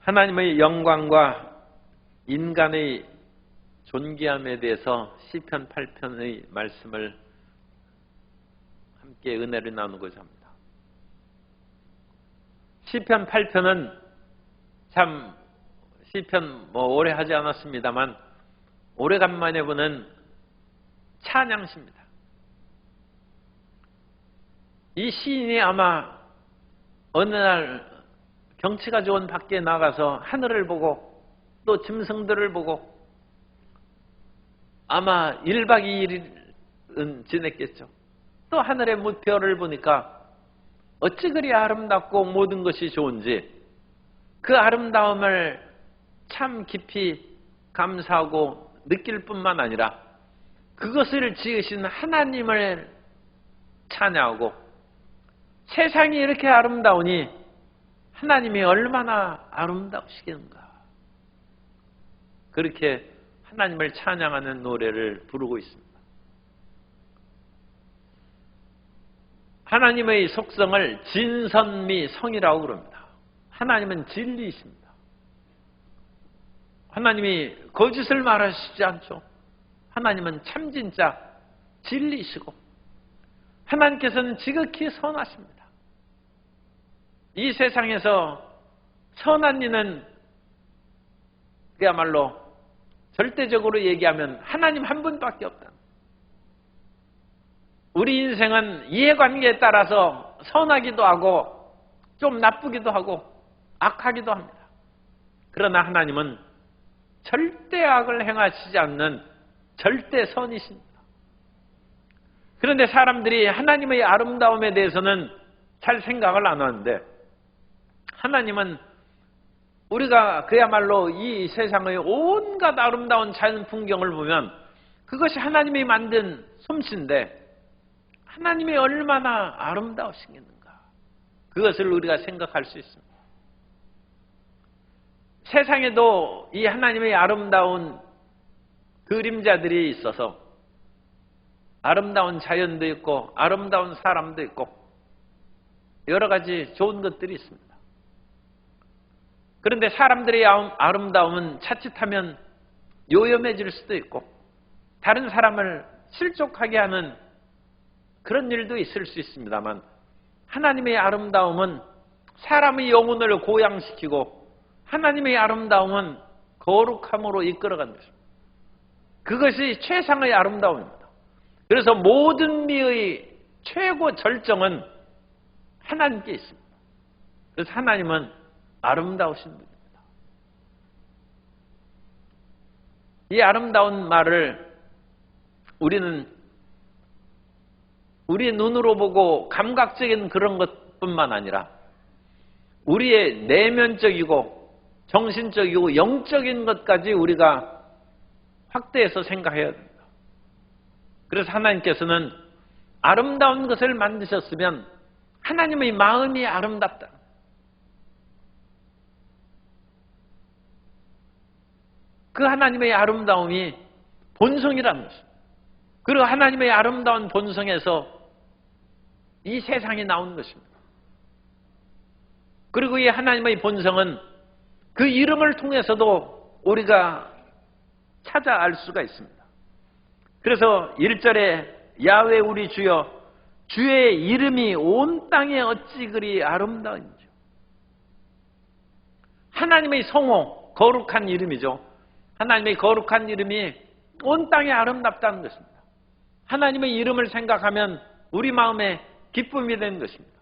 하나님의 영광과 인간의 존귀함에 대해서 시편 8편의 말씀을 함께 은혜를 나누고자 합니다. 시편 8편은 참 시편 오래 하지 않았습니다만 오래간만에 보는 찬양시입니다. 이 시인이 아마 어느 날 경치가 좋은 밖에 나가서 하늘을 보고 또 짐승들을 보고 아마 1박 2일은 지냈겠죠. 또 하늘의 무별을 보니까 어찌 그리 아름답고 모든 것이 좋은지 그 아름다움을 참 깊이 감사하고 느낄 뿐만 아니라 그것을 지으신 하나님을 찬양하고 세상이 이렇게 아름다우니 하나님이 얼마나 아름다우시겠는가. 그렇게 하나님을 찬양하는 노래를 부르고 있습니다. 하나님의 속성을 진선미성이라고 그럽니다. 하나님은 진리이십니다. 하나님이 거짓을 말하시지 않죠. 하나님은 참 진짜 진리이시고 하나님께서는 지극히 선하십니다. 이 세상에서 선한 이는 그야말로 절대적으로 얘기하면 하나님 한 분밖에 없다. 우리 인생은 이해관계에 따라서 선하기도 하고 좀 나쁘기도 하고 악하기도 합니다. 그러나 하나님은 절대 악을 행하시지 않는 절대 선이십니다. 그런데 사람들이 하나님의 아름다움에 대해서는 잘 생각을 안 하는데 하나님은 우리가 그야말로 이 세상의 온갖 아름다운 자연 풍경을 보면 그것이 하나님이 만든 솜씨인데 하나님이 얼마나 아름다우시겠는가. 그것을 우리가 생각할 수 있습니다. 세상에도 이 하나님의 아름다운 그림자들이 있어서 아름다운 자연도 있고 아름다운 사람도 있고 여러 가지 좋은 것들이 있습니다. 그런데 사람들의 아름다움은 자칫하면 요염해질 수도 있고 다른 사람을 실족하게 하는 그런 일도 있을 수 있습니다만 하나님의 아름다움은 사람의 영혼을 고양시키고 하나님의 아름다움은 거룩함으로 이끌어가는 것입니다. 그것이 최상의 아름다움입니다. 그래서 모든 미의 최고 절정은 하나님께 있습니다. 그래서 하나님은 아름다우신 분입니다. 이 아름다운 말을 우리는 우리의 눈으로 보고 감각적인 그런 것뿐만 아니라 우리의 내면적이고 정신적이고 영적인 것까지 우리가 확대해서 생각해야 됩니다. 그래서 하나님께서는 아름다운 것을 만드셨으면 하나님의 마음이 아름답다. 그 하나님의 아름다움이 본성이라는 것입니다. 그리고 하나님의 아름다운 본성에서 이 세상이 나온 것입니다. 그리고 이 하나님의 본성은 그 이름을 통해서도 우리가 찾아 알 수가 있습니다. 그래서 1절에 야훼 우리 주여 주의 이름이 온 땅에 어찌 그리 아름다운지. 하나님의 성호, 거룩한 이름이죠. 하나님의 거룩한 이름이 온 땅에 아름답다는 것입니다. 하나님의 이름을 생각하면 우리 마음에 기쁨이 되는 것입니다.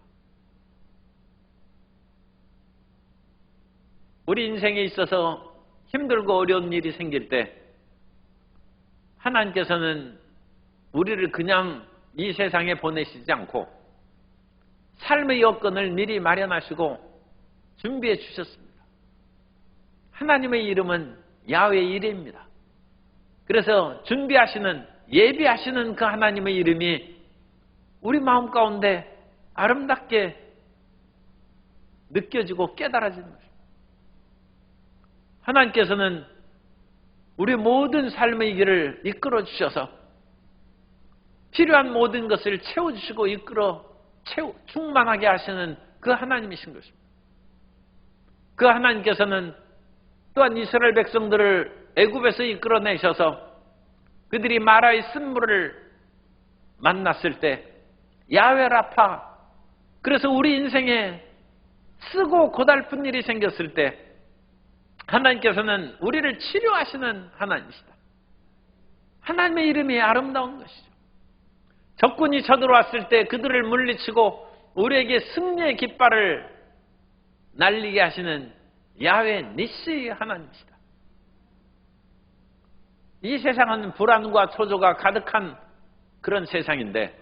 우리 인생에 있어서 힘들고 어려운 일이 생길 때 하나님께서는 우리를 그냥 이 세상에 보내시지 않고 삶의 여건을 미리 마련하시고 준비해 주셨습니다. 하나님의 이름은 야훼 이레입니다. 그래서 준비하시는 예비하시는 그 하나님의 이름이 우리 마음 가운데 아름답게 느껴지고 깨달아지는 것입니다. 하나님께서는 우리 모든 삶의 길을 이끌어 주셔서 필요한 모든 것을 채워주시고 충만하게 하시는 그 하나님이신 것입니다. 그 하나님께서는 또한 이스라엘 백성들을 애굽에서 이끌어내셔서 그들이 마라의 쓴물을 만났을 때 야훼 라파, 그래서 우리 인생에 쓰고 고달픈 일이 생겼을 때 하나님께서는 우리를 치료하시는 하나님이시다. 하나님의 이름이 아름다운 것이죠. 적군이 쳐들어왔을 때 그들을 물리치고 우리에게 승리의 깃발을 날리게 하시는 야훼 니시 하나님이시다. 이 세상은 불안과 초조가 가득한 그런 세상인데,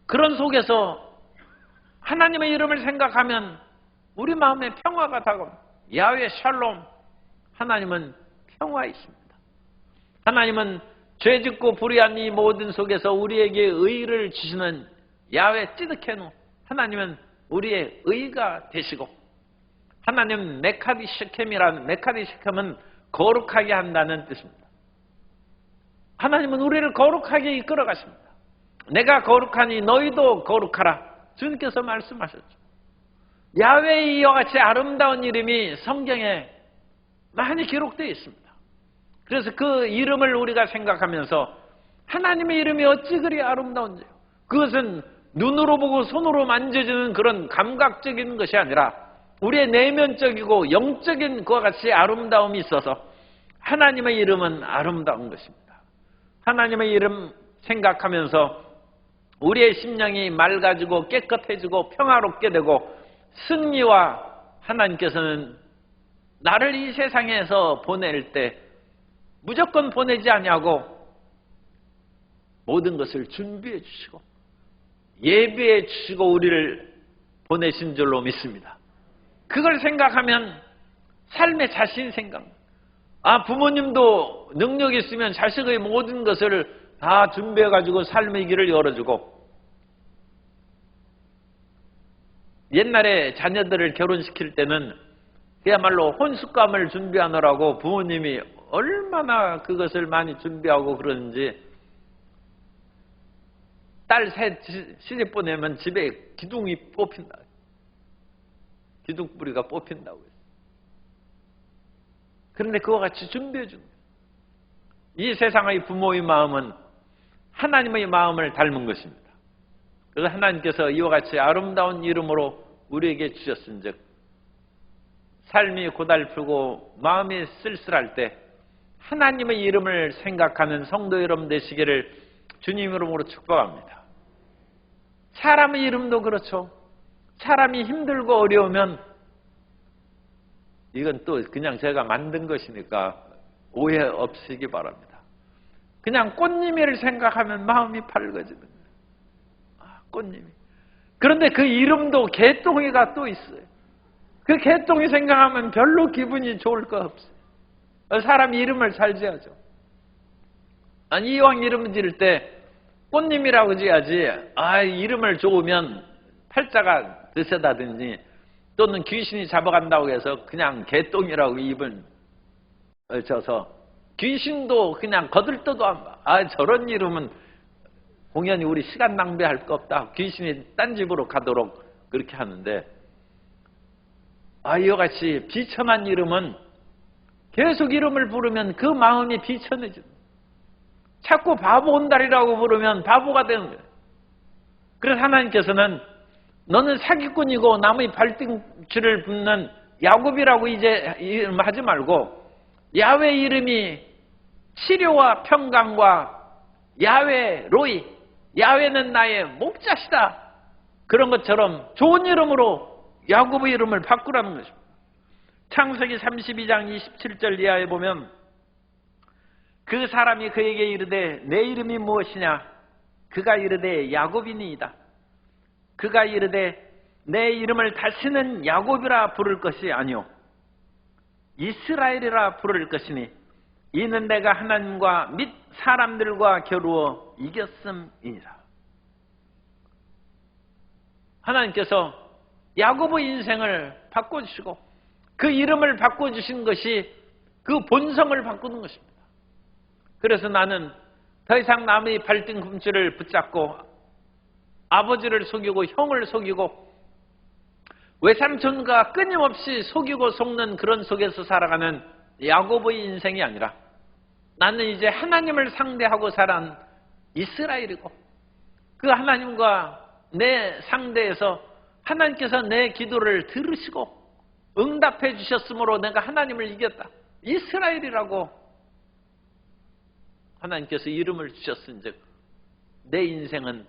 그런 속에서 하나님의 이름을 생각하면 우리 마음에 평화가 다가옵니다. 야훼 샬롬, 하나님은 평화이십니다. 하나님은 죄짓고 불의한 이 모든 속에서 우리에게 의를 주시는 야훼 찌드케누, 하나님은 우리의 의가 되시고, 하나님 메카디 셰켐이라는, 메카디 셰켐은 거룩하게 한다는 뜻입니다. 하나님은 우리를 거룩하게 이끌어 가십니다. 내가 거룩하니 너희도 거룩하라, 주님께서 말씀하셨죠. 야훼의 이와 같이 아름다운 이름이 성경에 많이 기록되어 있습니다. 그래서 그 이름을 우리가 생각하면서 하나님의 이름이 어찌 그리 아름다운지요. 그것은 눈으로 보고 손으로 만져지는 그런 감각적인 것이 아니라 우리의 내면적이고 영적인 그와 같이 아름다움이 있어서 하나님의 이름은 아름다운 것입니다. 하나님의 이름 생각하면서 우리의 심령이 맑아지고 깨끗해지고 평화롭게 되고, 승리와 하나님께서는 나를 이 세상에서 보낼 때 무조건 보내지 아니하고 모든 것을 준비해 주시고 예비해 주시고 우리를 보내신 줄로 믿습니다. 그걸 생각하면 삶의 자신 생각, 부모님도 능력이 있으면 자식의 모든 것을 다 준비해 가지고 삶의 길을 열어주고, 옛날에 자녀들을 결혼시킬 때는 그야말로 혼숙감을 준비하느라고 부모님이 얼마나 그것을 많이 준비하고 그러는지, 딸 셋 시집 보내면 집에 기둥이 뽑힌다. 기둥뿌리가 뽑힌다고 했어요. 그런데 그와 같이 준비해 줍니다. 이 세상의 부모의 마음은 하나님의 마음을 닮은 것입니다. 그래서 하나님께서 이와 같이 아름다운 이름으로 우리에게 주셨은즉, 삶이 고달프고 마음이 쓸쓸할 때 하나님의 이름을 생각하는 성도 여러분 되시기를 주님 이름으로 축복합니다. 사람의 이름도 그렇죠. 사람이 힘들고 어려우면, 이건 또 그냥 제가 만든 것이니까 오해 없으시기 바랍니다. 그냥 꽃님이를 생각하면 마음이 밝아지는 거예요. 꽃님이. 그런데 그 이름도 개똥이가 또 있어요. 그 개똥이 생각하면 별로 기분이 좋을 거 없어요. 사람 이름을 잘 지어야죠. 아니, 이왕 이름 지을 때 꽃님이라고 지어야지, 이름을 좋으면 팔자가 드세다든지 또는 귀신이 잡아간다고 해서 그냥 개똥이라고 입을 져서 귀신도 그냥 거들떠도 안 봐. 저런 이름은 공연히 우리 시간 낭비할 거 없다. 귀신이 딴 집으로 가도록 그렇게 하는데, 이와 같이 비천한 이름은 계속 이름을 부르면 그 마음이 비천해지는 거예요. 자꾸 바보 온달이라고 부르면 바보가 되는 거예요. 그래서 하나님께서는 너는 사기꾼이고 남의 발등줄을 붓는 야곱이라고 이제 이름 하지 말고 야훼 이름이 치료와 평강과 야훼 로이, 야훼는 나의 목자시다, 그런 것처럼 좋은 이름으로 야곱의 이름을 바꾸라는 것입니다. 창세기 32장 27절 이하에 보면 그 사람이 그에게 이르되 내 이름이 무엇이냐? 그가 이르되 야곱이니이다. 그가 이르되 내 이름을 다시는 야곱이라 부를 것이 아니오 이스라엘이라 부를 것이니 이는 내가 하나님과 및 사람들과 겨루어 이겼음이니라. 하나님께서 야곱의 인생을 바꿔주시고 그 이름을 바꿔주신 것이 그 본성을 바꾸는 것입니다. 그래서 나는 더 이상 남의 발등꿈치를 붙잡고 아버지를 속이고 형을 속이고 외삼촌과 끊임없이 속이고 속는 그런 속에서 살아가는 야곱의 인생이 아니라 나는 이제 하나님을 상대하고 살아온 이스라엘이고 그 하나님과 내 상대에서 하나님께서 내 기도를 들으시고 응답해 주셨으므로 내가 하나님을 이겼다. 이스라엘이라고 하나님께서 이름을 주셨은즉 내 인생은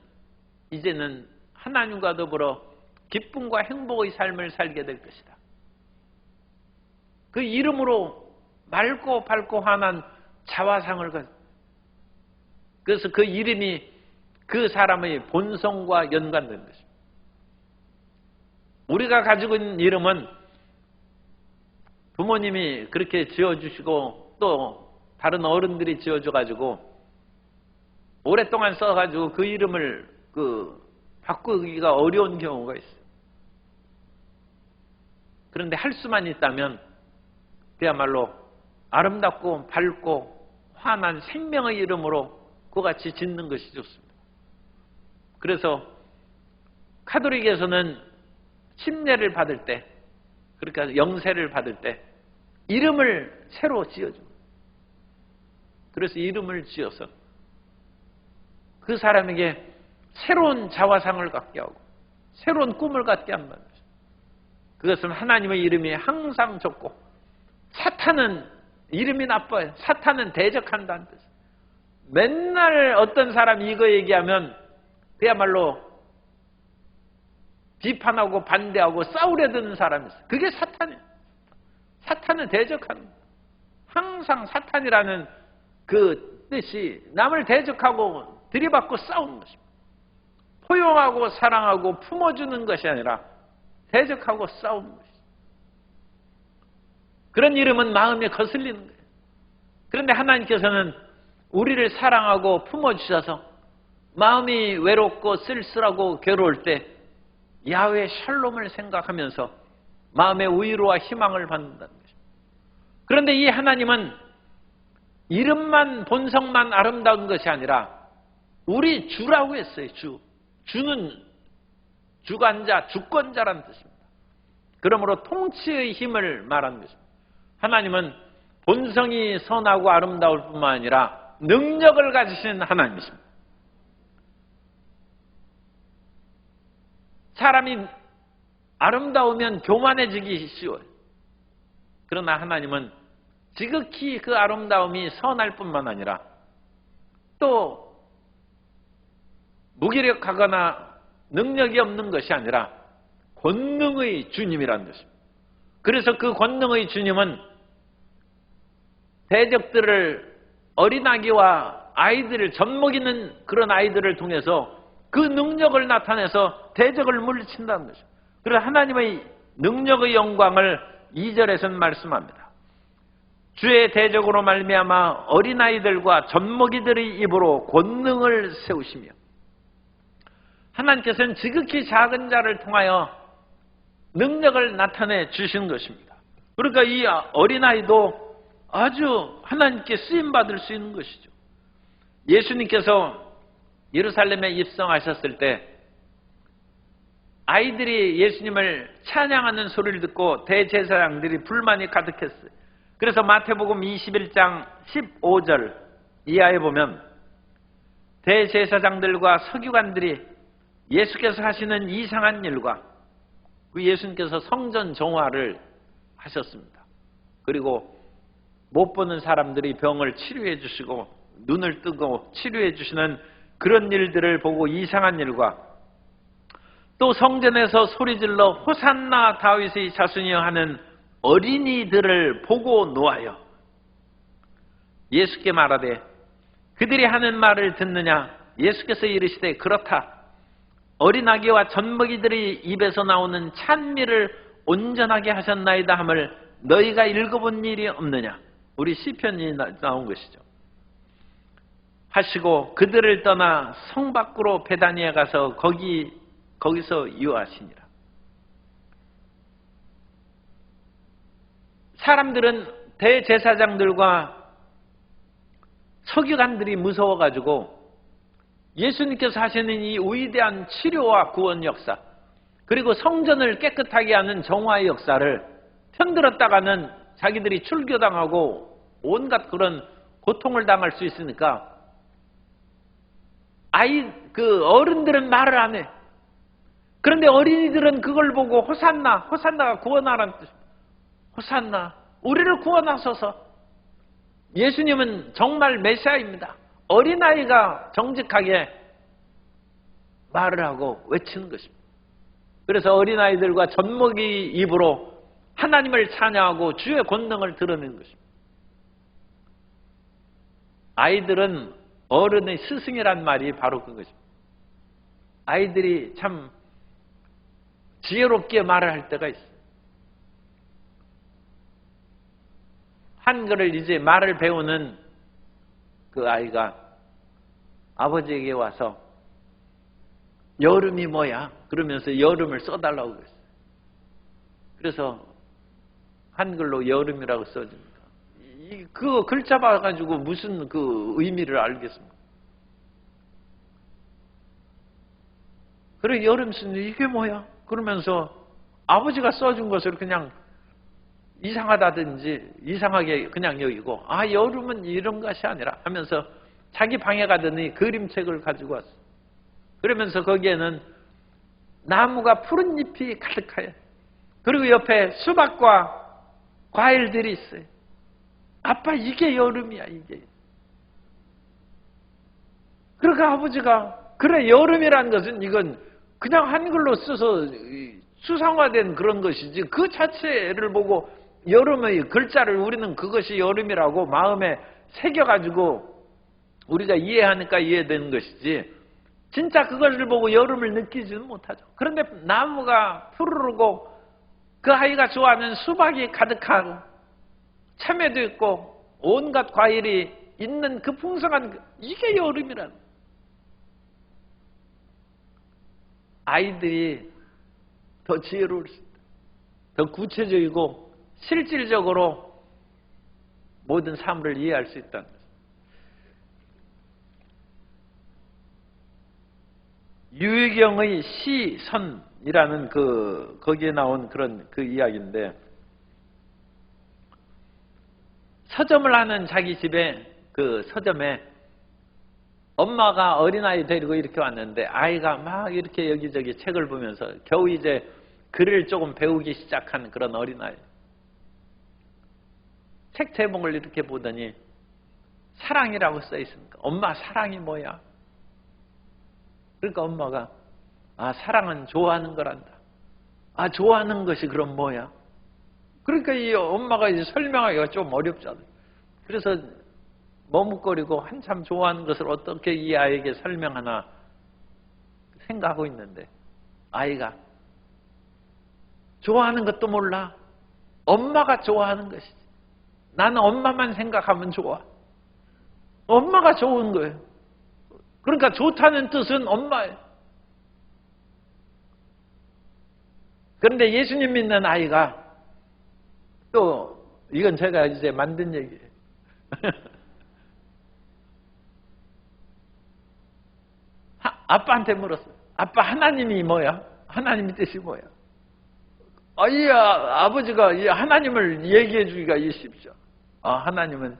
이제는 하나님과 더불어 기쁨과 행복의 삶을 살게 될 것이다. 그 이름으로 맑고 밝고 환한 자화상을 그래서 그 이름이 그 사람의 본성과 연관된 것입니다. 우리가 가지고 있는 이름은 부모님이 그렇게 지어주시고 또 다른 어른들이 지어줘가지고 오랫동안 써가지고 그 이름을 바꾸기가 어려운 경우가 있어요. 그런데 할 수만 있다면 그야말로 아름답고 밝고 환한 생명의 이름으로 그같이 짓는 것이 좋습니다. 그래서 카톨릭에서는 침례를 받을 때, 그러니까 영세를 받을 때 이름을 새로 지어줍니다. 그래서 이름을 지어서 그 사람에게 새로운 자화상을 갖게 하고 새로운 꿈을 갖게 한다는 것입니다. 그것은 하나님의 이름이 항상 좋고 사탄은 이름이 나빠요. 사탄은 대적한다는 뜻이에요. 맨날 어떤 사람이 이거 얘기하면 그야말로 비판하고 반대하고 싸우려 드는 사람이 있어요. 그게 사탄이에요. 사탄은 대적하는 거예요. 항상 사탄이라는 그 뜻이 남을 대적하고 들이받고 싸우는 것입니다. 포용하고 사랑하고 품어주는 것이 아니라 대적하고 싸우는 것이죠. 그런 이름은 마음에 거슬리는 거예요. 그런데 하나님께서는 우리를 사랑하고 품어주셔서 마음이 외롭고 쓸쓸하고 괴로울 때 야훼 샬롬을 생각하면서 마음의 위로와 희망을 받는다는 것입니다. 그런데 이 하나님은 이름만 본성만 아름다운 것이 아니라 우리 주라고 했어요. 주는 주관자, 주권자라는 뜻입니다. 그러므로 통치의 힘을 말하는 것입니다. 하나님은 본성이 선하고 아름다울 뿐만 아니라 능력을 가지신 하나님이십니다. 사람이 아름다우면 교만해지기 쉬워요. 그러나 하나님은 지극히 그 아름다움이 선할 뿐만 아니라 또 무기력하거나 능력이 없는 것이 아니라 권능의 주님이라는 것입니다. 그래서 그 권능의 주님은 대적들을 어린아기와 아이들을 젖먹이는 그런 아이들을 통해서 그 능력을 나타내서 대적을 물리친다는 것이죠. 그래서 하나님의 능력의 영광을 2절에서는 말씀합니다. 주의 대적으로 말미암아 어린아이들과 젖먹이들의 입으로 권능을 세우시며 하나님께서는 지극히 작은 자를 통하여 능력을 나타내 주시는 것입니다. 그러니까 이 어린아이도 아주 하나님께 쓰임받을 수 있는 것이죠. 예수님께서 예루살렘에 입성하셨을 때 아이들이 예수님을 찬양하는 소리를 듣고 대제사장들이 불만이 가득했어요. 그래서 마태복음 21장 15절 이하에 보면 대제사장들과 서기관들이 예수께서 하시는 이상한 일과 그 예수님께서 성전 정화를 하셨습니다. 그리고 못 보는 사람들이 병을 치료해 주시고 눈을 뜨고 치료해 주시는 그런 일들을 보고 이상한 일과 또 성전에서 소리질러 호산나 다윗의 자손이여 하는 어린이들을 보고 노하여 예수께 말하되 그들이 하는 말을 듣느냐? 예수께서 이르시되 그렇다. 어린아기와 젖먹이들이 입에서 나오는 찬미를 온전하게 하셨나이다 함을 너희가 읽어본 일이 없느냐? 우리 시편이 나온 것이죠. 하시고 그들을 떠나 성 밖으로 베다니에 가서 거기서 유하시니라. 사람들은 대제사장들과 서기관들이 무서워가지고 예수님께서 하시는 이 위대한 치료와 구원 역사, 그리고 성전을 깨끗하게 하는 정화의 역사를 편들었다가는 자기들이 출교당하고 온갖 그런 고통을 당할 수 있으니까 어른들은 말을 안 해. 그런데 어린이들은 그걸 보고 호산나, 호산나가 구원하라는 뜻. 호산나, 우리를 구원하소서. 예수님은 정말 메시아입니다. 어린아이가 정직하게 말을 하고 외치는 것입니다. 그래서 어린아이들과 젖먹이 입으로 하나님을 찬양하고 주의 권능을 드러내는 것입니다. 아이들은 어른의 스승이란 말이 바로 그것입니다. 아이들이 참 지혜롭게 말을 할 때가 있어요. 한글을 이제 말을 배우는 그 아이가 아버지에게 와서 여름이 뭐야? 그러면서 여름을 써달라고 그랬어요. 그래서 한글로 여름이라고 써줍니다. 그거 글자 봐가지고 무슨 그 의미를 알겠습니까? 그래, 여름 쓰는데 이게 뭐야? 그러면서 아버지가 써준 것을 그냥 이상하다든지 이상하게 그냥 여기고, 아, 여름은 이런 것이 아니라 하면서 자기 방에 가더니 그림책을 가지고 왔어. 그러면서 거기에는 나무가 푸른 잎이 가득해요. 그리고 옆에 수박과 과일들이 있어요. 아빠, 이게 여름이야, 이게. 그러니까 아버지가, 그래, 여름이라는 것은 이건 그냥 한글로 써서 수상화된 그런 것이지, 그 자체를 보고 여름의 글자를 우리는 그것이 여름이라고 마음에 새겨가지고 우리가 이해하니까 이해되는 것이지, 진짜 그것을 보고 여름을 느끼지는 못하죠. 그런데 나무가 푸르르고 그 아이가 좋아하는 수박이 가득하고 참외도 있고 온갖 과일이 있는 그 풍성한, 이게 여름이라는. 아이들이 더 지혜로울 수 있다. 더 구체적이고 실질적으로 모든 사물을 이해할 수 있다는 것입니다. 유희경의 시선이라는 거기에 나온 그런 그 이야기인데, 서점을 하는 자기 집에, 그 서점에 엄마가 어린아이 데리고 이렇게 왔는데 아이가 막 이렇게 여기저기 책을 보면서 겨우 이제 글을 조금 배우기 시작한 그런 어린아이. 책 제목을 이렇게 보더니 사랑이라고 써 있습니다. 엄마, 사랑이 뭐야? 그러니까 엄마가, 아, 사랑은 좋아하는 거란다. 아, 좋아하는 것이 그럼 뭐야? 그러니까 이 엄마가 이제 설명하기가 좀 어렵잖아요. 그래서 머뭇거리고 한참 좋아하는 것을 어떻게 이 아이에게 설명하나 생각하고 있는데, 아이가 좋아하는 것도 몰라. 엄마가 좋아하는 것이지. 나는 엄마만 생각하면 좋아. 엄마가 좋은 거예요. 그러니까 좋다는 뜻은 엄마예요. 그런데 예수님 믿는 아이가, 또 이건 제가 이제 만든 얘기예요. 아빠한테 물었어요. 아빠, 하나님이 뭐야? 하나님의 뜻이 뭐야? 아버지가 이 하나님을 얘기해 주기가 쉽죠. 아, 하나님은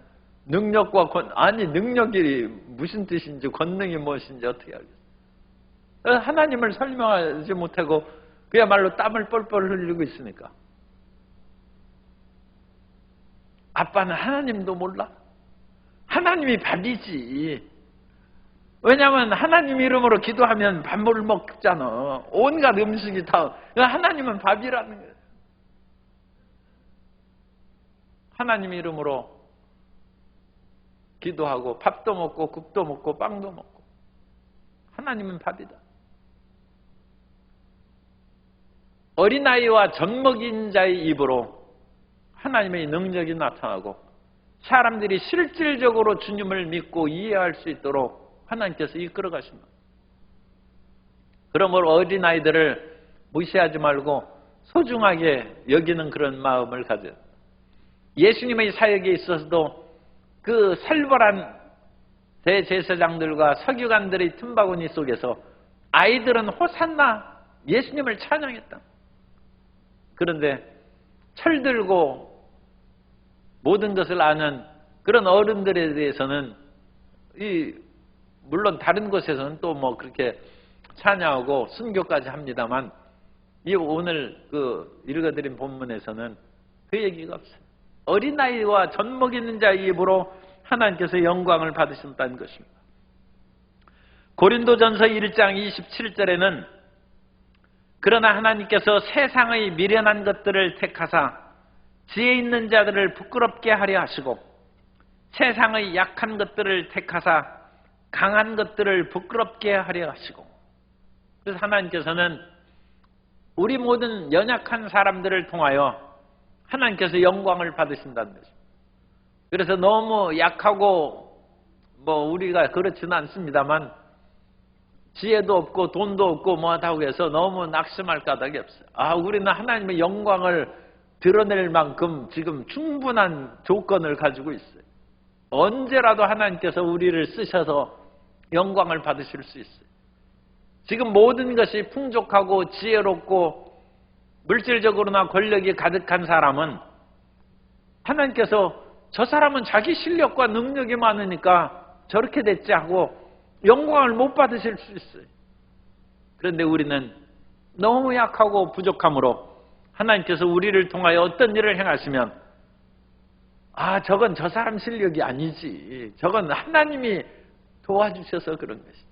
능력과 능력이 무슨 뜻인지 권능이 무엇인지 어떻게 알겠어요? 하나님을 설명하지 못하고 그야말로 땀을 뻘뻘 흘리고 있으니까. 아빠는 하나님도 몰라? 하나님이 밥이지. 왜냐하면 하나님 이름으로 기도하면 밥을 먹잖아. 온갖 음식이 다. 하나님은 밥이라는 거예요. 하나님 이름으로 기도하고 밥도 먹고 국도 먹고 빵도 먹고. 하나님은 밥이다. 어린아이와 젖먹인 자의 입으로 하나님의 능력이 나타나고 사람들이 실질적으로 주님을 믿고 이해할 수 있도록 하나님께서 이끌어 가십니다. 그러므로 어린아이들을 무시하지 말고 소중하게 여기는 그런 마음을 가져요. 예수님의 사역에 있어서도 그 살벌한 대제사장들과 서기관들의 틈바구니 속에서 아이들은 호산나, 예수님을 찬양했다. 그런데 철들고 모든 것을 아는 그런 어른들에 대해서는 물론 다른 곳에서는 또 뭐 그렇게 찬양하고 순교까지 합니다만 이 오늘 읽어드린 본문에서는 그 얘기가 없어요. 어린아이와 젖먹 있는 자의 입으로 하나님께서 영광을 받으신다는 것입니다. 고린도전서 1장 27절에는 그러나 하나님께서 세상의 미련한 것들을 택하사 지혜 있는 자들을 부끄럽게 하려 하시고 세상의 약한 것들을 택하사 강한 것들을 부끄럽게 하려 하시고, 그래서 하나님께서는 우리 모든 연약한 사람들을 통하여 하나님께서 영광을 받으신다는 것입니다. 그래서 너무 약하고 우리가 그렇지는 않습니다만 지혜도 없고 돈도 없고 뭐하다고 해서 너무 낙심할 까닭이 없어요. 우리는 하나님의 영광을 드러낼 만큼 지금 충분한 조건을 가지고 있어요. 언제라도 하나님께서 우리를 쓰셔서 영광을 받으실 수 있어요. 지금 모든 것이 풍족하고 지혜롭고 물질적으로나 권력이 가득한 사람은 하나님께서 저 사람은 자기 실력과 능력이 많으니까 저렇게 됐지 하고 영광을 못 받으실 수 있어요. 그런데 우리는 너무 약하고 부족함으로 하나님께서 우리를 통하여 어떤 일을 행하시면 저건 저 사람 실력이 아니지, 저건 하나님이 도와주셔서 그런 것이지.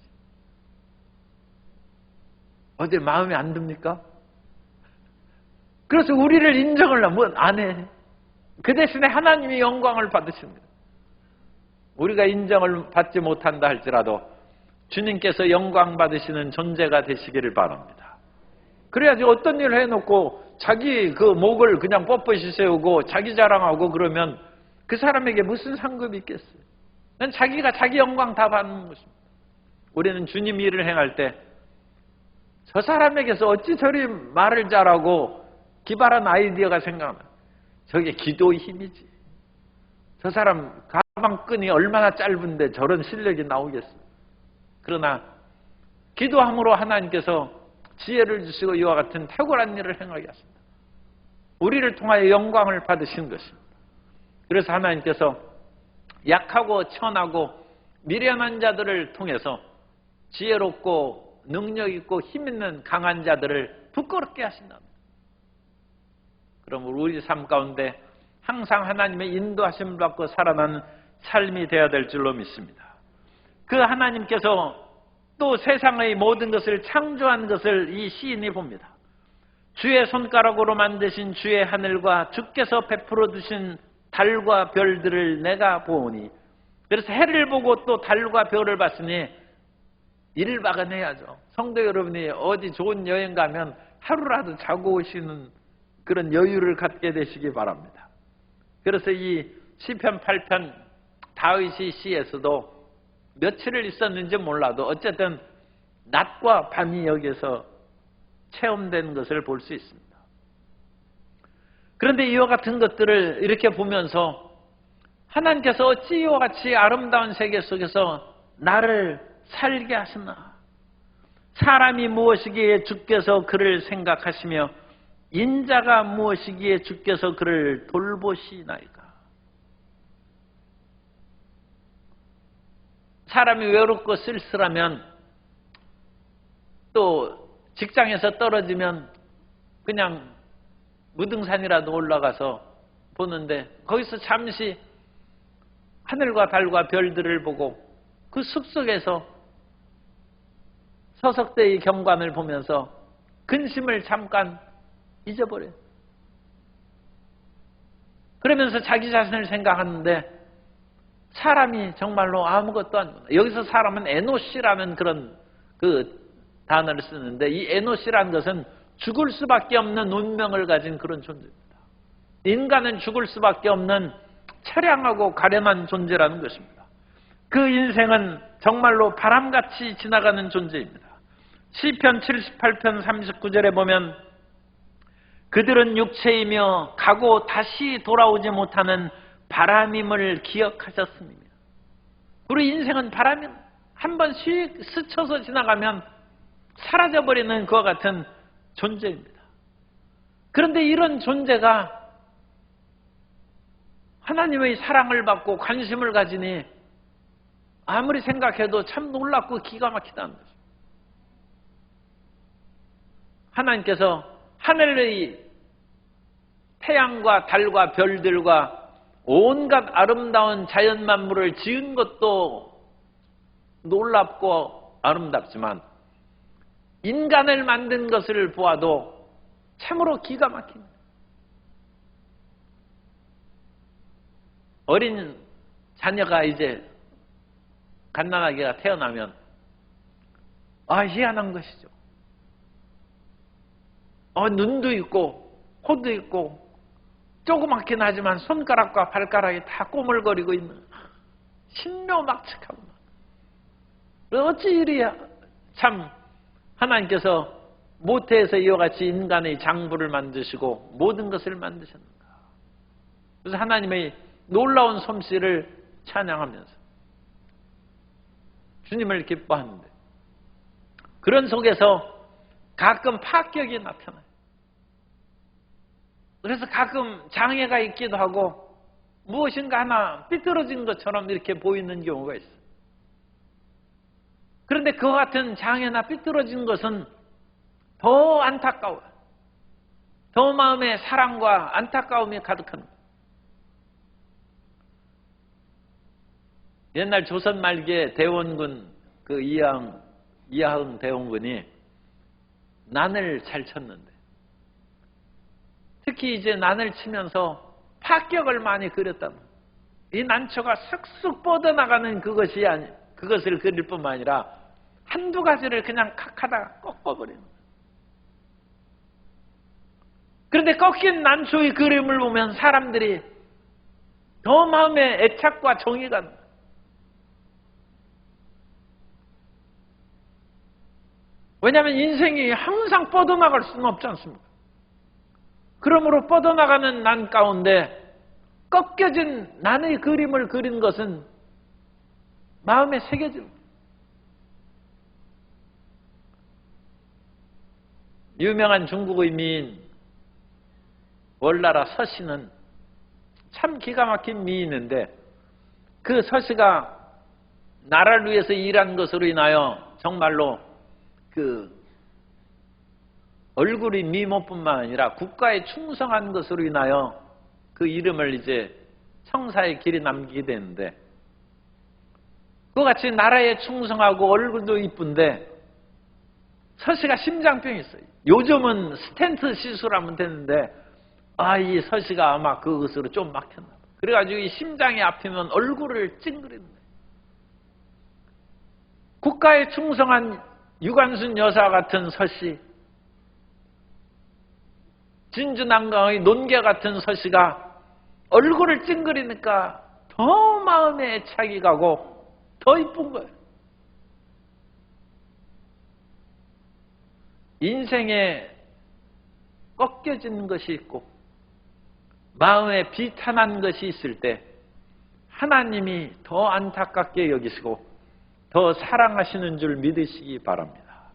어디 마음에 안 듭니까? 그래서 우리를 인정을 하면 안 해. 그 대신에 하나님이 영광을 받으십니다. 우리가 인정을 받지 못한다 할지라도 주님께서 영광 받으시는 존재가 되시기를 바랍니다. 그래야지 어떤 일을 해놓고 자기 그 목을 그냥 뻣뻣이 세우고 자기 자랑하고 그러면 그 사람에게 무슨 상급이 있겠어요? 자기가 자기 영광 다 받는 것입니다. 우리는 주님 일을 행할 때 저 사람에게서 어찌 저리 말을 잘하고 기발한 아이디어가 생각나면 저게 기도의 힘이지. 저 사람 가방끈이 얼마나 짧은데 저런 실력이 나오겠어요. 그러나 기도함으로 하나님께서 지혜를 주시고 이와 같은 탁월한 일을 행하게 하십니다. 우리를 통하여 영광을 받으신 것입니다. 그래서 하나님께서 약하고 천하고 미련한 자들을 통해서 지혜롭고 능력 있고 힘 있는 강한 자들을 부끄럽게 하신답니다. 그럼 우리 삶 가운데 항상 하나님의 인도하심을 받고 살아나는 삶이 되어야 될 줄로 믿습니다. 그 하나님께서 또 세상의 모든 것을 창조한 것을 이 시인이 봅니다. 주의 손가락으로 만드신 주의 하늘과 주께서 베풀어 두신 달과 별들을 내가 보오니, 그래서 해를 보고 또 달과 별을 봤으니 일을 박아내야죠. 성도 여러분이 어디 좋은 여행 가면 하루라도 자고 오시는 그런 여유를 갖게 되시기 바랍니다. 그래서 이 시편 8편 다윗의 시에서도 며칠을 있었는지 몰라도 어쨌든 낮과 밤이 여기서 체험된 것을 볼 수 있습니다. 그런데 이와 같은 것들을 이렇게 보면서 하나님께서 어찌 이와 같이 아름다운 세계 속에서 나를 살게 하시나? 사람이 무엇이기에 주께서 그를 생각하시며 인자가 무엇이기에 주께서 그를 돌보시나이까? 사람이 외롭고 쓸쓸하면 또 직장에서 떨어지면 그냥 무등산이라도 올라가서 보는데 거기서 잠시 하늘과 달과 별들을 보고 그 숲속에서 서석대의 경관을 보면서 근심을 잠깐 잊어버려요. 그러면서 자기 자신을 생각하는데 사람이 정말로 아무것도 아니구나. 여기서 사람은 에노시라는 그런 그 단어를 쓰는데 이 에노시라는 것은 죽을 수밖에 없는 운명을 가진 그런 존재입니다. 인간은 죽을 수밖에 없는 처량하고 가련한 존재라는 것입니다. 그 인생은 정말로 바람같이 지나가는 존재입니다. 시편 78편 39절에 보면 그들은 육체이며 가고 다시 돌아오지 못하는 바람임을 기억하셨습니다. 우리 인생은 바람이 한 번씩 스쳐서 지나가면 사라져버리는 그와 같은 존재입니다. 그런데 이런 존재가 하나님의 사랑을 받고 관심을 가지니 아무리 생각해도 참 놀랍고 기가 막히다는 거죠. 하나님께서 하늘의 태양과 달과 별들과 온갖 아름다운 자연 만물을 지은 것도 놀랍고 아름답지만 인간을 만든 것을 보아도 참으로 기가 막힙니다. 어린 자녀가 이제 갓난아기가 태어나면 희한한 것이죠. 눈도 있고 코도 있고 조그맣긴 하지만 손가락과 발가락이 다 꼬물거리고 있는 신묘막측합니다. 어찌 이리 참 하나님께서 모태에서 이와 같이 인간의 장부를 만드시고 모든 것을 만드셨는가. 그래서 하나님의 놀라운 솜씨를 찬양하면서 주님을 기뻐하는데 그런 속에서 가끔 파격이 나타나요. 그래서 가끔 장애가 있기도 하고 무엇인가 하나 삐뚤어진 것처럼 이렇게 보이는 경우가 있어요. 그런데 그와 같은 장애나 삐뚤어진 것은 더 안타까워요. 더 마음에 사랑과 안타까움이 가득한 거예요. 옛날 조선 말기에 대원군 그 이하흥 대원군이 난을 잘 쳤는데 특히 이제 난을 치면서 파격을 많이 그렸다는 이 난초가 쓱쓱 뻗어나가는 그것을 그릴 뿐만 아니라 한두 가지를 그냥 칵 하다가 꺾어버리는 거예요. 그런데 꺾인 난초의 그림을 보면 사람들이 더 마음에 애착과 정이 가는 거예요. 왜냐하면 인생이 항상 뻗어나갈 수는 없지 않습니까? 그러므로 뻗어나가는 난 가운데 꺾여진 난의 그림을 그린 것은 마음에 새겨집니다. 유명한 중국의 미인 월나라 서씨는 참 기가 막힌 미인인데 그 서씨가 나라를 위해서 일한 것으로 인하여 정말로 그 얼굴이 미모뿐만 아니라 국가에 충성한 것으로 인하여 그 이름을 이제 청사의 길이 남기게 되는데 그와 같이 나라에 충성하고 얼굴도 이쁜데 서씨가 심장병이 있어요. 요즘은 스텐트 시술하면 되는데 이 서씨가 아마 그것으로 좀 막혔나 봐요. 그래가지고 이 심장이 아프면 얼굴을 찡그리는 거예요. 국가에 충성한 유관순 여사 같은 서씨, 진주난강의 논개 같은 서씨가 얼굴을 찡그리니까 더 마음에 애착이 가고 더 이쁜 거예요. 인생에 꺾여진 것이 있고 마음에 비탄한 것이 있을 때 하나님이 더 안타깝게 여기시고 더 사랑하시는 줄 믿으시기 바랍니다.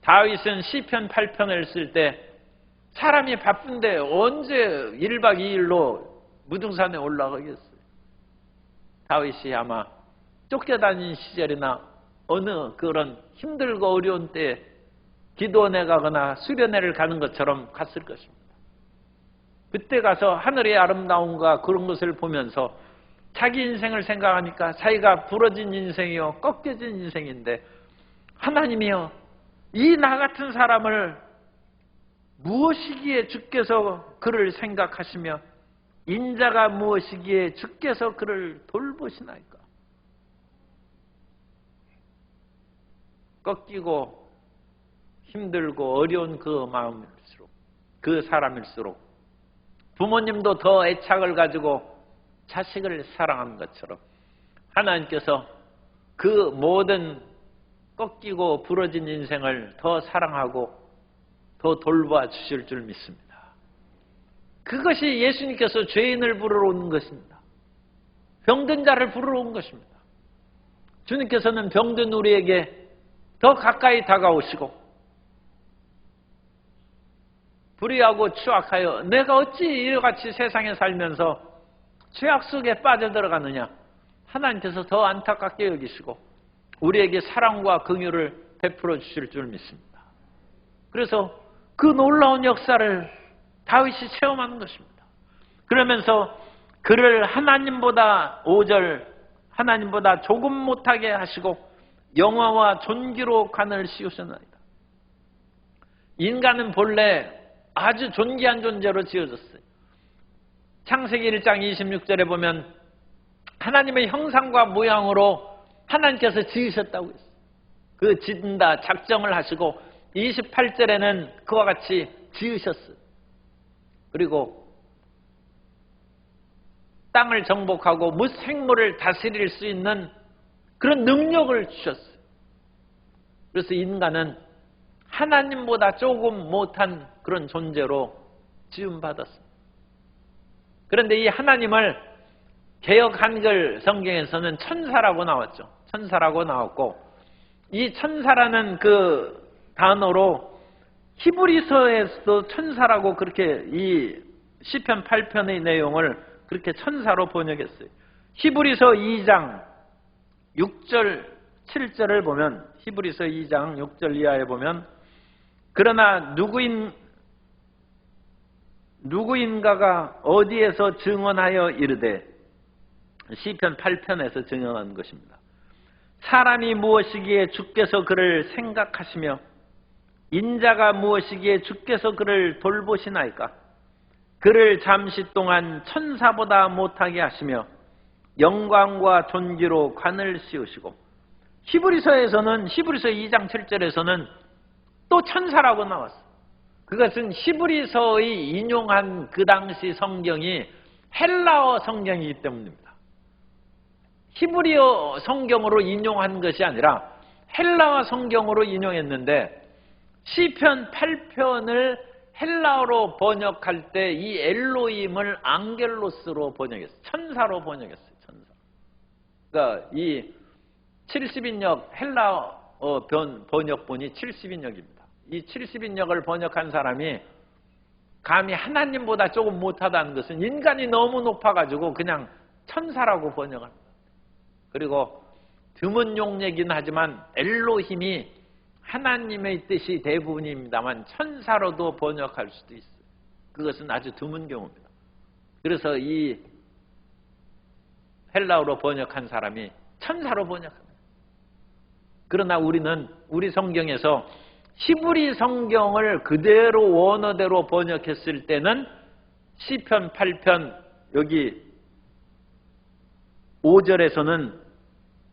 다윗은 시편 8편을 쓸 때 사람이 바쁜데 언제 1박 2일로 무등산에 올라가겠어요? 다윗이 아마 쫓겨다닌 시절이나 어느 그런 힘들고 어려운 때에 기도원에 가거나 수련회를 가는 것처럼 갔을 것입니다. 그때 가서 하늘의 아름다움과 그런 것을 보면서 자기 인생을 생각하니까 자기가 부러진 인생이요 꺾여진 인생인데 하나님이요 이 나 같은 사람을 무엇이기에 주께서 그를 생각하시며 인자가 무엇이기에 주께서 그를 돌보시나이까. 꺾이고 힘들고 어려운 그 마음일수록 그 사람일수록 부모님도 더 애착을 가지고 자식을 사랑하는 것처럼 하나님께서 그 모든 꺾이고 부러진 인생을 더 사랑하고 더 돌봐 주실 줄 믿습니다. 그것이 예수님께서 죄인을 부르러 온 것입니다. 병든 자를 부르러 온 것입니다. 주님께서는 병든 우리에게 더 가까이 다가오시고 불의하고 추악하여 내가 어찌 이같이 세상에 살면서 죄악 속에 빠져들어가느냐. 하나님께서 더 안타깝게 여기시고 우리에게 사랑과 긍휼을 베풀어 주실 줄 믿습니다. 그래서 그 놀라운 역사를 다윗이 체험하는 것입니다. 그러면서 그를 하나님보다 5절 하나님보다 조금 못하게 하시고 영화와 존귀로 관을 씌우셨나이다. 인간은 본래 아주 존귀한 존재로 지어졌어요. 창세기 1장 26절에 보면 하나님의 형상과 모양으로 하나님께서 지으셨다고 했어요. 그 짓는다 작정을 하시고 28절에는 그와 같이 지으셨어요. 그리고 땅을 정복하고 무생물을 다스릴 수 있는 그런 능력을 주셨어요. 그래서 인간은 하나님보다 조금 못한 그런 존재로 지음받았습니다. 그런데 이 하나님을 개역 한글 성경에서는 천사라고 나왔죠. 천사라고 나왔고 이 천사라는 그 단어로 히브리서에서도 천사라고 그렇게 이 시편 8편의 내용을 그렇게 천사로 번역했어요. 히브리서 2장 6절 7절을 보면 히브리서 2장 6절 이하에 보면 그러나 누구인가가 어디에서 증언하여 이르되 시편 8편에서 증언한 것입니다. 사람이 무엇이기에 주께서 그를 생각하시며 인자가 무엇이기에 주께서 그를 돌보시나이까. 그를 잠시 동안 천사보다 못하게 하시며 영광과 존귀로 관을 씌우시고. 히브리서에서는 히브리서 2장 7절에서는 또 천사라고 나왔어요. 그것은 히브리서의 인용한 그 당시 성경이 헬라어 성경이기 때문입니다. 히브리어 성경으로 인용한 것이 아니라 헬라어 성경으로 인용했는데 시편 8편을 헬라어로 번역할 때 이 엘로힘을 앙겔로스로 번역했어요. 천사로 번역했어요. 천사. 그러니까 이 70인역 헬라어 번역본이 70인역입니다. 이 70인역을 번역한 사람이 감히 하나님보다 조금 못하다는 것은 인간이 너무 높아가지고 그냥 천사라고 번역합니다. 그리고 드문 용례이긴 하지만 엘로힘이 하나님의 뜻이 대부분입니다만 천사로도 번역할 수도 있어요. 그것은 아주 드문 경우입니다. 그래서 이 헬라어로 번역한 사람이 천사로 번역합니다. 그러나 우리는 우리 성경에서 히브리 성경을 그대로 원어대로 번역했을 때는 시편 8편 여기 5절에서는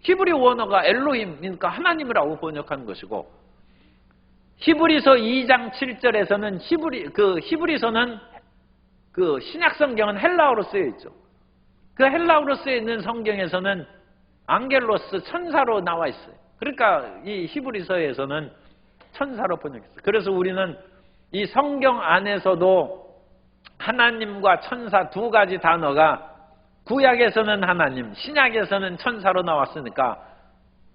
히브리 원어가 엘로힘, 그러니까 하나님이라고 번역한 것이고 히브리서 2장 7절에서는 히브리서는 그 신약 성경은 헬라어로 쓰여 있죠. 그 헬라어로 쓰여 있는 성경에서는 앙겔로스 천사로 나와 있어요. 그러니까 이 히브리서에서는 천사로 번역했어요. 그래서 우리는 이 성경 안에서도 하나님과 천사 두 가지 단어가 구약에서는 하나님, 신약에서는 천사로 나왔으니까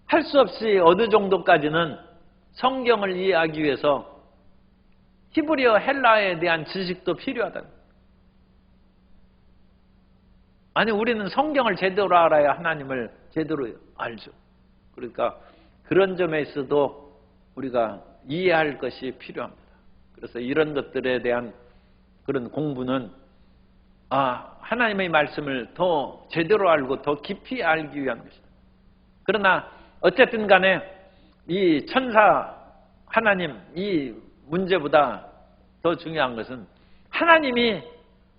할 수 없이 어느 정도까지는 성경을 이해하기 위해서 히브리어 헬라어에 대한 지식도 필요하다. 아니 우리는 성경을 제대로 알아야 하나님을 제대로 알죠. 그러니까 그런 점에 있어도 우리가 이해할 것이 필요합니다. 그래서 이런 것들에 대한 그런 공부는 하나님의 말씀을 더 제대로 알고 더 깊이 알기 위한 것이다. 그러나 어쨌든 간에 이 천사 하나님 이 문제보다 더 중요한 것은 하나님이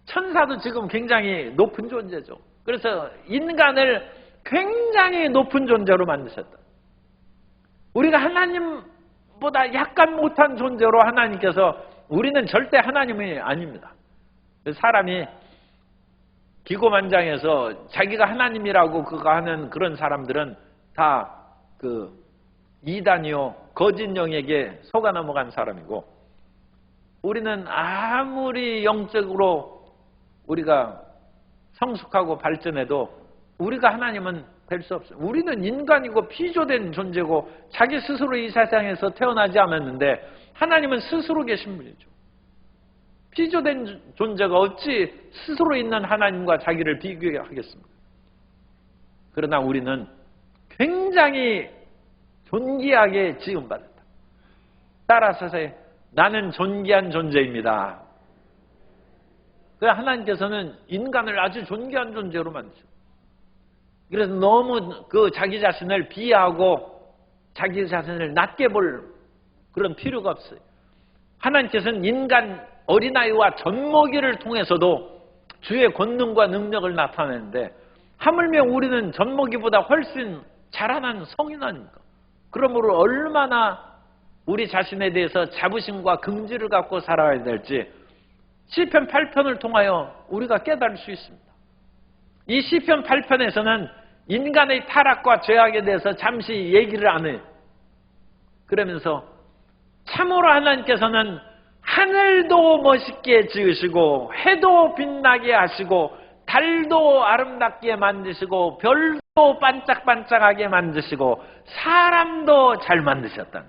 천사도 지금 굉장히 높은 존재죠. 그래서 인간을 굉장히 높은 존재로 만드셨다. 우리가 하나님보다 약간 못한 존재로 하나님께서 우리는 절대 하나님이 아닙니다. 사람이 기고만장해서 자기가 하나님이라고 그거 하는 그런 사람들은 다 그 이단이요 거짓 영에게 속아 넘어간 사람이고 우리는 아무리 영적으로 우리가 성숙하고 발전해도 우리가 하나님은 될 수 없어요. 우리는 인간이고 피조된 존재고 자기 스스로 이 세상에서 태어나지 않았는데 하나님은 스스로 계신 분이죠. 피조된 존재가 어찌 스스로 있는 하나님과 자기를 비교하겠습니까? 그러나 우리는 굉장히 존귀하게 지음받았다. 따라서 나는 존귀한 존재입니다. 하나님께서는 인간을 아주 존귀한 존재로 만드셨어요. 그래서 너무 자기 자신을 비하하고 자기 자신을 낮게 볼 그런 필요가 없어요. 하나님께서는 인간 어린아이와 젖먹이를 통해서도 주의 권능과 능력을 나타내는데 하물며 우리는 젖먹이보다 훨씬 자라난 성인 아닙니까? 그러므로 얼마나 우리 자신에 대해서 자부심과 긍지를 갖고 살아야 될지 시편 8편을 통하여 우리가 깨달을 수 있습니다. 이 시편 8편에서는 인간의 타락과 죄악에 대해서 잠시 얘기를 안 해요. 그러면서 참으로 하나님께서는 하늘도 멋있게 지으시고 해도 빛나게 하시고 달도 아름답게 만드시고 별도 반짝반짝하게 만드시고 사람도 잘 만드셨다.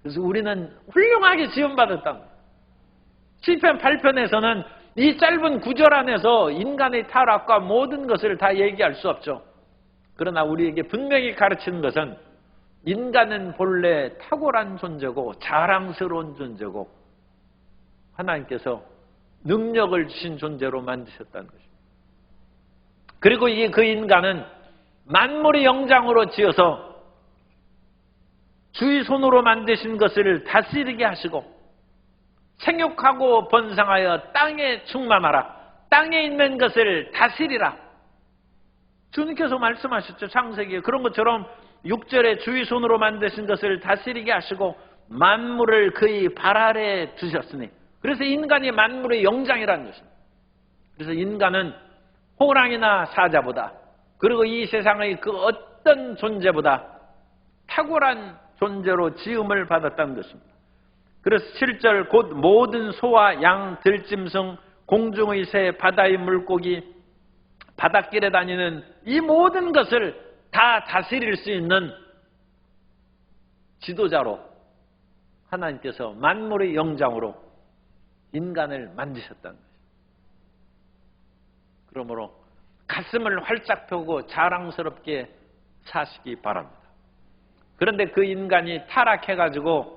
그래서 우리는 훌륭하게 지음받았다. 시편 8편에서는 이 짧은 구절 안에서 인간의 타락과 모든 것을 다 얘기할 수 없죠. 그러나 우리에게 분명히 가르치는 것은 인간은 본래 탁월한 존재고 자랑스러운 존재고 하나님께서 능력을 주신 존재로 만드셨다는 것입니다. 그리고 그 인간은 만물의 영장으로 지어서 주의 손으로 만드신 것을 다스리게 하시고 생육하고 번성하여 땅에 충만하라. 땅에 있는 것을 다스리라. 주님께서 말씀하셨죠. 창세기에. 그런 것처럼 6절에 주의 손으로 만드신 것을 다스리게 하시고 만물을 그의 발 아래에 두셨으니. 그래서 인간이 만물의 영장이라는 것입니다. 그래서 인간은 호랑이나 사자보다 그리고 이 세상의 그 어떤 존재보다 탁월한 존재로 지음을 받았다는 것입니다. 그래서 7절 곧 모든 소와 양, 들짐승, 공중의 새, 바다의 물고기, 바닷길에 다니는 이 모든 것을 다 다스릴 수 있는 지도자로 하나님께서 만물의 영장으로 인간을 만드셨다는 것입니다. 그러므로 가슴을 활짝 펴고 자랑스럽게 사시기 바랍니다. 그런데 그 인간이 타락해가지고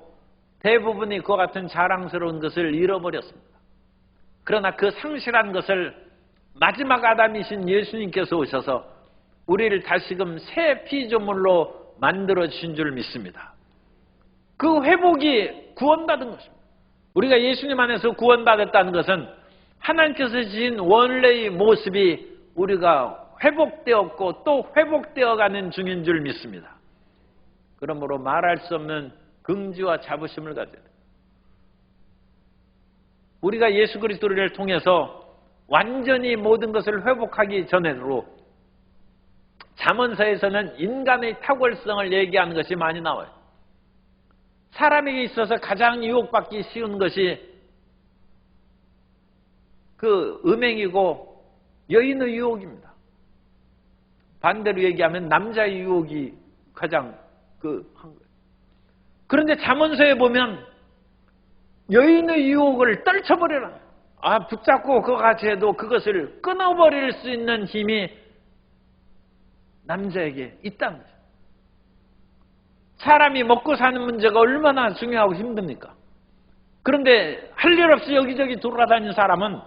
대부분이 그와 같은 자랑스러운 것을 잃어버렸습니다. 그러나 그 상실한 것을 마지막 아담이신 예수님께서 오셔서 우리를 다시금 새 피조물로 만들어주신 줄 믿습니다. 그 회복이 구원받은 것입니다. 우리가 예수님 안에서 구원받았다는 것은 하나님께서 주신 원래의 모습이 우리가 회복되었고 또 회복되어가는 중인 줄 믿습니다. 그러므로 말할 수 없는 긍지와 자부심을 가져야 돼요. 우리가 예수 그리스도를 통해서 완전히 모든 것을 회복하기 전에도 잠언서에서는 인간의 탁월성을 얘기하는 것이 많이 나와요. 사람에게 있어서 가장 유혹받기 쉬운 것이 그 음행이고 여인의 유혹입니다. 반대로 얘기하면 남자의 유혹이 가장 한 거예요. 그런데 잠언서에 보면 여인의 유혹을 떨쳐버려라. 붙잡고 그거 같이 해도 그것을 끊어버릴 수 있는 힘이 남자에게 있다는 거죠. 사람이 먹고 사는 문제가 얼마나 중요하고 힘듭니까? 그런데 할 일 없이 여기저기 돌아다니는 사람은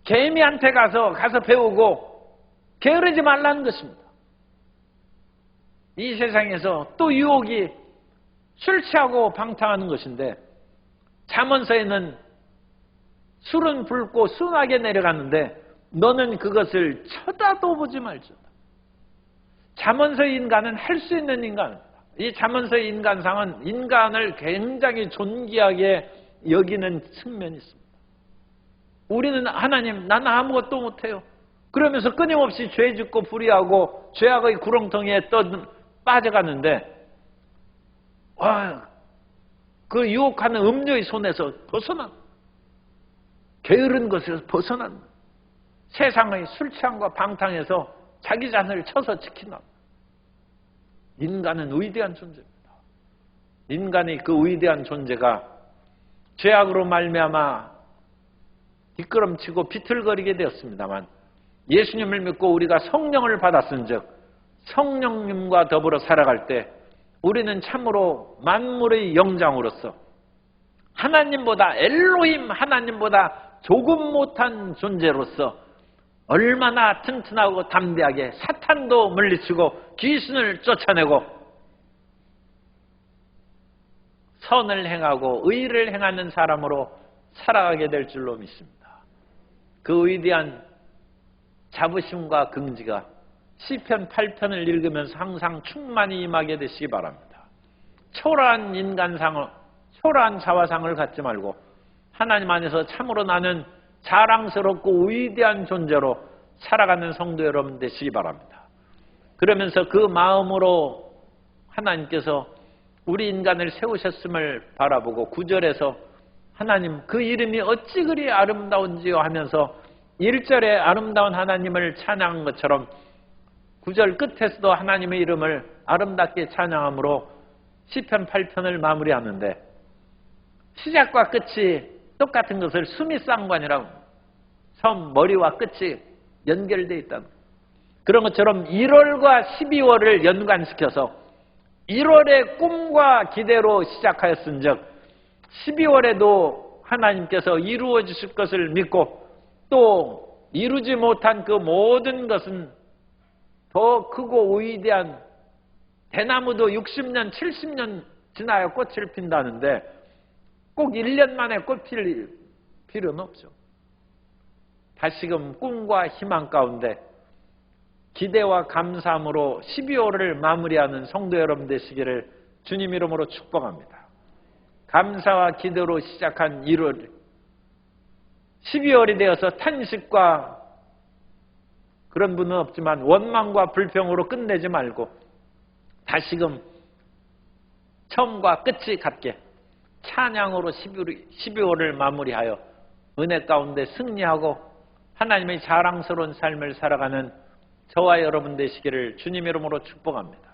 개미한테 가서 배우고 게으르지 말라는 것입니다. 이 세상에서 또 유혹이 술 취하고 방탕하는 것인데 잠언서에는 술은 붉고 순하게 내려가는데 너는 그것을 쳐다도 보지 말지어다. 잠언서의 인간은 할 수 있는 인간입니다. 이 잠언서의 인간상은 인간을 굉장히 존귀하게 여기는 측면이 있습니다. 우리는 하나님, 나는 아무것도 못해요. 그러면서 끊임없이 죄 짓고 불의하고 죄악의 구렁텅이에 빠져가는데 그 유혹하는 음료의 손에서 게으른 것에서 벗어난 세상의 술 취함과 방탕에서 자기 자신을 쳐서 지키나. 인간은 위대한 존재입니다. 인간의 그 위대한 존재가 죄악으로 말미암아 뒷걸음치고 비틀거리게 되었습니다만 예수님을 믿고 우리가 성령을 받았은즉 성령님과 더불어 살아갈 때 우리는 참으로 만물의 영장으로서 하나님보다 엘로힘 하나님보다 조금 못한 존재로서 얼마나 튼튼하고 담대하게 사탄도 물리치고 귀신을 쫓아내고 선을 행하고 의를 행하는 사람으로 살아가게 될 줄로 믿습니다. 그 위대한 자부심과 긍지가 시편 8편을 읽으면서 항상 충만히 임하게 되시기 바랍니다. 초라한 인간상을, 초라한 자화상을 갖지 말고 하나님 안에서 참으로 나는 자랑스럽고 위대한 존재로 살아가는 성도 여러분 되시기 바랍니다. 그러면서 그 마음으로 하나님께서 우리 인간을 세우셨음을 바라보고 9절에서 하나님 그 이름이 어찌 그리 아름다운지요 하면서 1절에 아름다운 하나님을 찬양한 것처럼 9절 끝에서도 하나님의 이름을 아름답게 찬양함으로 시편 8편을 마무리하는데 시작과 끝이 똑같은 것을 수미상관이라고 처음 머리와 끝이 연결되어 있다는 그런 것처럼 1월과 12월을 연관시켜서 1월의 꿈과 기대로 시작하였은즉 12월에도 하나님께서 이루어 주실 것을 믿고 또 이루지 못한 그 모든 것은 더 크고 위대한 대나무도 60년, 70년 지나야 꽃을 핀다는데 꼭 1년 만에 꽃 필 필요는 없죠. 다시금 꿈과 희망 가운데 기대와 감사함으로 12월을 마무리하는 성도 여러분 되시기를 주님 이름으로 축복합니다. 감사와 기대로 시작한 1월, 12월이 되어서 탄식과 그런 분은 없지만 원망과 불평으로 끝내지 말고 다시금 처음과 끝이 같게 찬양으로 12월을 마무리하여 은혜 가운데 승리하고 하나님의 자랑스러운 삶을 살아가는 저와 여러분 되시기를 주님 이름으로 축복합니다.